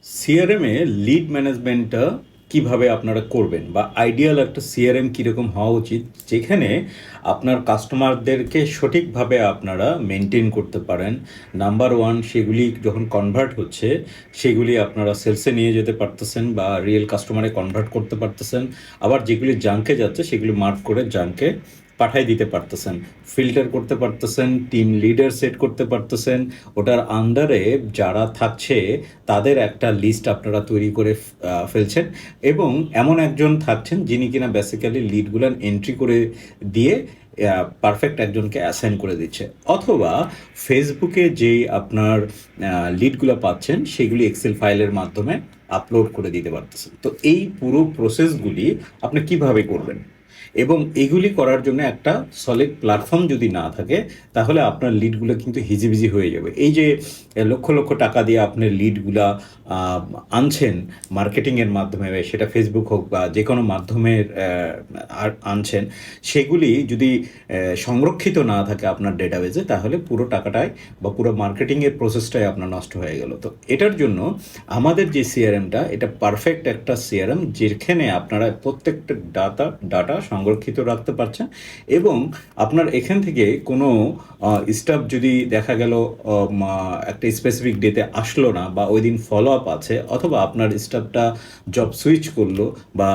সিআরএমে lead ম্যানেজমেন্টটা কিভাবে আপনারা করবেন বা আইডিয়াল একটা সিআরএম কীরকম হওয়া উচিত যেখানে আপনার কাস্টমারদেরকে সঠিকভাবে আপনারা মেনটেন করতে পারেন। নাম্বার ওয়ান, সেগুলি যখন কনভার্ট হচ্ছে সেগুলি আপনারা সেলসে নিয়ে যেতে পারতেছেন বা রিয়েল কাস্টমারে কনভার্ট করতে পারতেছেন। আবার যেগুলি জাঙ্কে যাচ্ছে সেগুলি মার্ক করে জাঙ্কে পাঠাই দিতে পারতেছেন, ফিল্টার করতে পারতেছেন, টিম লিডার সেট করতে পারতেছেন। ওটার আন্ডারে যারা থাকছে তাদের একটা লিস্ট আপনারা তৈরি করে ফেলছেন এবং এমন একজন থাকছেন যিনি কিনা বেসিক্যালি লিডগুলো এন্ট্রি করে দিয়ে পারফেক্ট একজনকে অ্যাসাইন করে দিচ্ছে। অথবা ফেসবুকে যেই আপনার লিডগুলো পাচ্ছেন সেগুলি এক্সেল ফাইলের মাধ্যমে আপলোড করে দিতে পারতেছেন। তো এই পুরো প্রসেসগুলি আপনি কিভাবে করবেন এবং এগুলি করার জন্য একটা সলিড প্ল্যাটফর্ম যদি না থাকে তাহলে আপনার লিডগুলো কিন্তু হিজিবিজি হয়ে যাবে। এই যে লক্ষ লক্ষ টাকা দিয়ে আপনি লিডগুলা আনছেন মার্কেটিংয়ের মাধ্যমে, সেটা ফেসবুক হোক বা যে কোনো মাধ্যমের আনছেন, সেগুলি যদি সংরক্ষিত না থাকে আপনার ডেটাবেজে তাহলে পুরো টাকাটাই বা পুরো মার্কেটিংয়ের প্রসেসটাই আপনার নষ্ট হয়ে গেল। তো এটার জন্য আমাদের যে সিআরএমটা, এটা পারফেক্ট একটা সিআরএম যেখানে আপনারা প্রত্যেকটা ডাটা সংরক্ষিত রাখতে পারছেন এবং আপনার এখান থেকে কোনো স্টাফ যদি দেখা গেল একটা স্পেসিফিক ডেতে আসলো না বা ওই দিন ফলো আপ আছে, অথবা আপনার স্টাফটা জব সুইচ করলো বা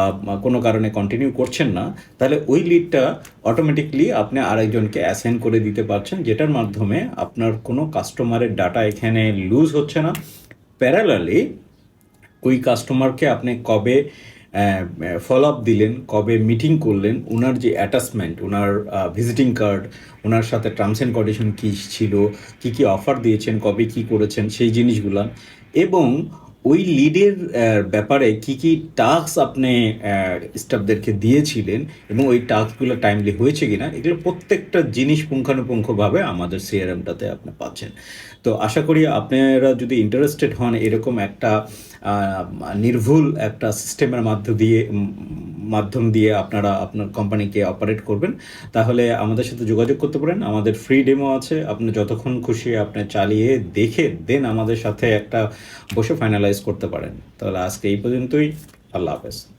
কোনো কারণে কন্টিনিউ করছেন না, তাহলে ওই লিডটা অটোমেটিকলি আপনি আরেকজনকে অ্যাসাইন করে দিতে পারছেন, যেটার মাধ্যমে আপনার কোনো কাস্টমারের ডাটা এখানে লুজ হচ্ছে না। প্যারালালি ওই কাস্টমারকে আপনি কবে ফলো আপ দিলেন, কবে মিটিং করলেন, ওনার যে অ্যাটাচমেন্ট, ওনার ভিজিটিং কার্ড, ওনার সাথে টার্মস অ্যান্ড কন্ডিশন কী ছিল, কী কী অফার দিয়েছেন, কবে কী করেছেন সেই জিনিসগুলো, এবং ওই লিডের ব্যাপারে কী কী টাস্ক আপনি স্টাফদেরকে দিয়েছিলেন এবং ওই টাস্কগুলো টাইমলি হয়েছে কিনা, এগুলো প্রত্যেকটা জিনিস পুঙ্খানুপুঙ্খভাবে আমাদের সিআরএমটাতে আপনি পাচ্ছেন। তো আশা করি আপনারা যদি ইন্টারেস্টেড হন এরকম একটা নির্ভুল একটা সিস্টেমের মাধ্যম দিয়ে আপনারা আপনার কোম্পানিকে অপারেট করবেন, তাহলে আমাদের সাথে যোগাযোগ করতে পারেন। আমাদের ফ্রি ডেমো আছে, আপনি যতক্ষণ খুশি আপনি চালিয়ে দেখে দেন আমাদের সাথে একটা বসে ফাইনালাইজ করতে পারেন। তাহলে আজকে এই পর্যন্তই। আল্লাহ হাফেজ।